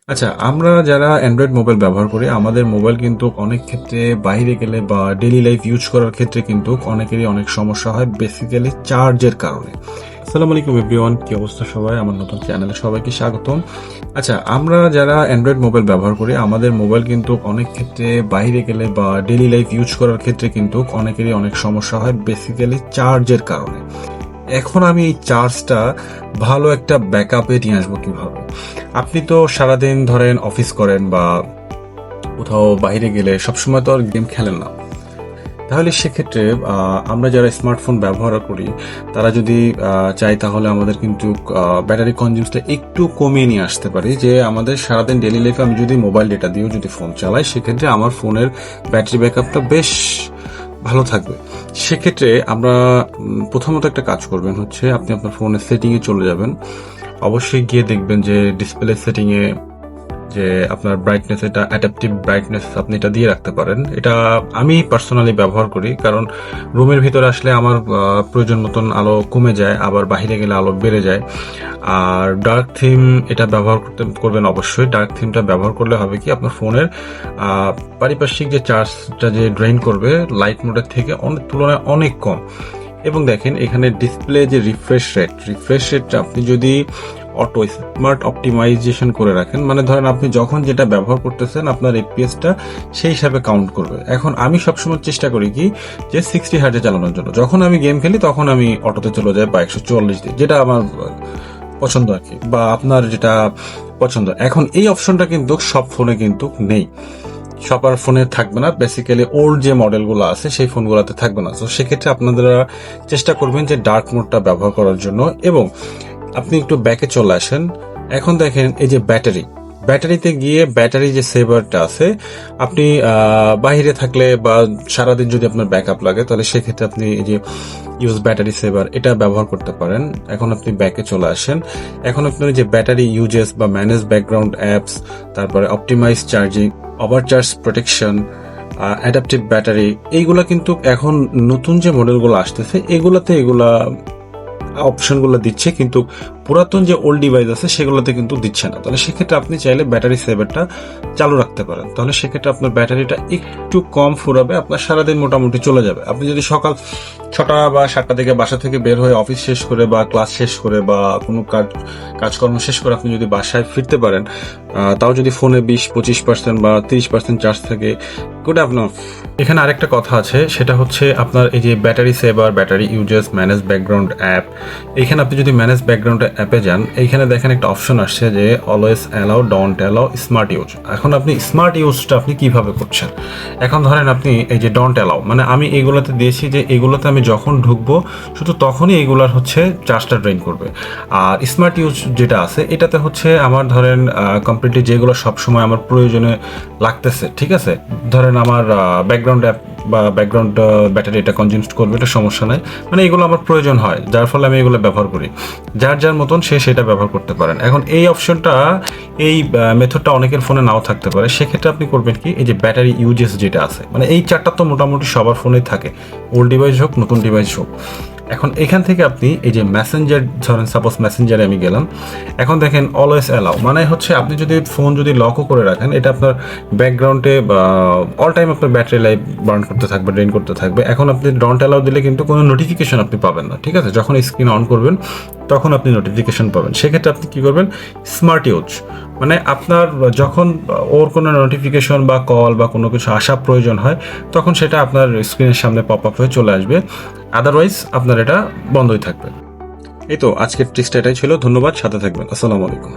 আচ্ছা, আমরা যারা অ্যান্ড্রয়েড মোবাইল ব্যবহার করি, আমাদের মোবাইল কিন্তু অনেক ক্ষেত্রে বাইরে গেলে বা ডেইলি লাইফ ইউজ করার ক্ষেত্রে কিন্তু অনেকেরই অনেক সমস্যা হয় বেসিক্যালি চার্জের কারণে। আসসালামু আলাইকুম এভরিওয়ান, কি অবস্থা সবাই? আমার নতুন চ্যানেলে সবাইকে স্বাগতম। আচ্ছা, আমরা যারা অ্যান্ড্রয়েড মোবাইল ব্যবহার করি, আমাদের মোবাইল কিন্তু অনেক ক্ষেত্রে বাইরে গেলে বা ডেইলি লাইফ ইউজ করার ক্ষেত্রে কিন্তু অনেকেরই অনেক সমস্যা হয় বেসিক্যালি চার্জের কারণে। এখন আমি এই চার্জটা ভালো একটা ব্যাকআপে নিয়ে আসবো কিভাবে? আপনি তো সারাদিন ধরেন অফিস করেন বা কোথাও বাইরে গেলে সবসময় তো আর গেম খেলেন না। তাহলে সেক্ষেত্রে আমরা যারা স্মার্টফোন ব্যবহার করি তারা যদি চাই তাহলে আমাদের কিন্তু ব্যাটারি কনজিউমসটা একটু কমিয়ে নিয়ে আসতে পারি। যে আমাদের সারাদিন ডেইলি লাইফে আমি যদি মোবাইল ডেটা দিয়েও যদি ফোন চালাই, সেক্ষেত্রে আমার ফোনের ব্যাটারি ব্যাকআপটা বেশ ভালো থাকবে। সেক্ষেত্রে আমরা প্রথমত একটা কাজ করবেন হচ্ছে, আপনি আপনার ফোনের সেটিংয়ে চলে যাবেন। অবশ্যই গিয়ে দেখবেন যে ডিসপ্লে সেটিংয়ে যে আপনার ব্রাইটনেস, এটা অ্যাডাপটিভ ব্রাইটনেস আপনি এটা দিয়ে রাখতে পারেন। এটা আমি পার্সোনালি ব্যবহার করি, কারণ রুমের ভিতরে আসলে আমার প্রয়োজন মতন আলো কমে যায়, আবার বাইরে গেলে আলো বেড়ে যায়। আর ডার্ক থিম এটা ব্যবহার করবেন অবশ্যই। ডার্ক থিমটা ব্যবহার করলে হবে কি, আপনার ফোনের পারিপার্শ্বিক যে চার্জটা যে ড্রেইন করবে লাইট মোডের থেকে অনেক তুলনায় অনেক কম। এবং দেখেন এখানে ডিসপ্লে যে রিফ্রেশ রেটটা আপনি যদি অটো স্মার্ট অপটিমাইজেশন করে রাখেন, মানে ধরেন আপনি যখন যেটা ব্যবহার করতেছেন আপনার এফপিএসটা সেই হিসাবে কাউন্ট করবে। এখন আমি সবসময় চেষ্টা করি কি যে 60 হার্টে চালানোর জন্য। যখন আমি গেম খেলি তখন আমি অটোতে চলে যাই বা 144 দিয়ে, যেটা আমার পছন্দ আর কি, বা আপনার যেটা পছন্দ। এখন এই অপশনটা কিন্তু সব ফোনে কিন্তু নেই, সবার ফোনে থাকবে না। বেসিক্যালি ওল্ড যে মডেলগুলো আছে সেই ফোনগুলোতে থাকবে না। তো সেক্ষেত্রে আপনারা চেষ্টা করবেন যে ডার্ক মোডটা ব্যবহার করার জন্য। এবং আপনি একটু ব্যাকে চলে আসেন। এখন দেখেন এই যে ব্যাটারিতে গিয়ে ব্যাটারি যে সেভারটা আছে, আপনি বাইরে থাকলে বা সারাদিন যদি আপনার ব্যাকআপ লাগে তাহলে সেক্ষেত্রে আপনি এই যে ইউজ ব্যাটারি সেভার এটা ব্যবহার করতে পারেন। এখন আপনি ব্যাকে চলে আসেন। এখন আপনার যে ব্যাটারি ইউজেস বা ম্যানেজ ব্যাকগ্রাউন্ড অ্যাপস, তারপরে optimize charging, overcharge protection, adaptive battery, এইগুলা কিন্তু এখন নতুন যে মডেলগুলো আসতেছে এগুলা অপশনগুলো দিচ্ছে, কিন্তু পুরাতন যে ওল্ড ডিভাইস আছে সেগুলোতে কিন্তু দিচ্ছে না। তাহলে সেক্ষেত্রে আপনি চাইলে ব্যাটারি সেভারটা চালু রাখতে পারেন। তাহলে সেক্ষেত্রে আপনার ব্যাটারিটা একটু কম ফুরাবে, আপনার সারাদিন মোটামুটি চলে যাবে। আপনি যদি সকাল 6টা বা 7টা থেকে বাসা থেকে বের হয়ে অফিস শেষ করে বা ক্লাস শেষ করে বা কোনো কাজকর্ম শেষ করে আপনি যদি বাসায় ফিরতে পারেন, তাও যদি ফোনে 20-25% বা 30% চার্জ থাকে, গুড আপনার। এখানে আরেকটা কথা আছে, সেটা হচ্ছে আপনার এই যে battery saver, battery uses, manage background app. এখানে আপনি যদি ম্যানেজ ব্যাকগ্রাউন্ড অ্যাপে যান, এইখানে দেখেন একটা অপশন আসছে যে always allow, don't allow, smart use. এখন আপনি স্মার্ট ইউজটা আপনি কিভাবে করছেন? এখন ধরেন আপনি এই যে ডোন্ট অ্যালাউ, মানে আমি এগুলোতে দিয়েছি যে এগুলোতে আমি যখন ঢুকবো শুধু তখনই এগুলার হচ্ছে চার্জটা ড্রেন করবে। আর স্মার্ট ইউজ যেটা আছে এটাতে হচ্ছে আমার ধরেন কমপ্লিটলি যেগুলো সবসময় আমার প্রয়োজনে লাগতেছে, ঠিক আছে, ধরেন আমার ব্যাকগ্রাউন্ড অ্যাপ বা ব্যাকগ্রাউন্ড ব্যাটারি এটা কনজিউম করবে, এটা সমস্যা নাই, মানে এগুলো আমার প্রয়োজন হয় যার ফলে আমি এগুলো ব্যবহার করি। যার যার মতন সে সেটা ব্যবহার করতে পারেন। এখন এই অপশনটা, এই মেথডটা অনেকের ফোনে নাও থাকতে পারে। সেক্ষেত্রে আপনি করবেন কি, এই যে ব্যাটারি ইউজেস যেটা আছে, মানে এই চারটা তো মোটামুটি সবার ফোনেই থাকে, ওল্ড ডিভাইস হোক নতুন ডিভাইস হোক। এখন এখান থেকে আপনি এই যে মেসেঞ্জার, ধরেন সাপোজ মেসেঞ্জারে আমি গেলাম। এখন দেখেন অলওয়েজ অ্যালাউ, মানে হচ্ছে আপনি যদি ফোন যদি লকও করে রাখেন, এটা আপনার ব্যাকগ্রাউন্ডে অল টাইম আপনার ব্যাটারি লাইফ বার্ন করতে থাকবে, ড্রেন করতে থাকবে। এখন আপনি ডোন্ট অ্যালাউ দিলে কিন্তু কোনো নোটিফিকেশন আপনি পাবেন না, ঠিক আছে? যখন স্ক্রিন অন করবেন তখন আপনি নোটিফিকেশন পাবেন। সেক্ষেত্রে আপনি কি করবেন, স্মার্ট ইউজ, মানে আপনার যখন ওর কোনো নোটিফিকেশন বা কল বা কোনো কিছু আসা প্রয়োজন হয় তখন সেটা আপনার স্ক্রিনের সামনে পপ আপ হয়ে চলে আসবে। আদারওয়াইজ আপনার এটা বন্ধই থাকবে। এই তো আজকের ট্রিক্সটা এটাই ছিল। ধন্যবাদ, সাথে থাকবেন। আসসালামু আলাইকুম।